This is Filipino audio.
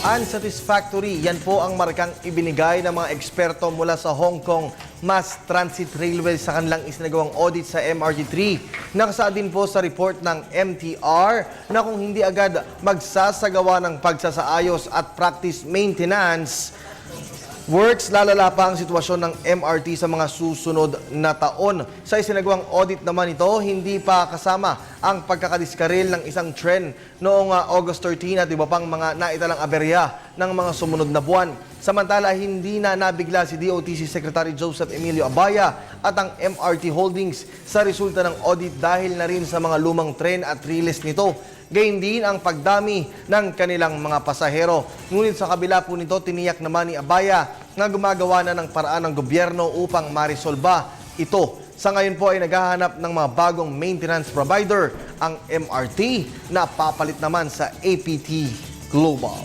Unsatisfactory, yan po ang markang ibinigay ng mga eksperto mula sa Hong Kong Mass Transit Railway sa kanilang isinagawang audit sa MRT3. Nakasaad din po sa report ng MTR na kung hindi agad magsasagawa ng pagsasaayos at practice maintenance works, lalala pa ang sitwasyon ng MRT sa mga susunod na taon. Sa isinagawang audit naman ito, hindi pa kasama ang pagkakadiskaril ng isang tren noong August 13 at iba pang mga naitalang aberya ng mga sumunod na buwan. Samantala, hindi na nabigla si DOTC Secretary Joseph Emilio Abaya at ang MRT Holdings sa resulta ng audit dahil na rin sa mga lumang tren at riles nito. Gayun din ang pagdami ng kanilang mga pasahero. Ngunit sa kabila po nito, tiniyak naman ni Abaya na gumagawa na ng paraan ng gobyerno upang marisolba ito. Sa ngayon po ay naghahanap ng mga bagong maintenance provider ang MRT na papalit naman sa APT Global.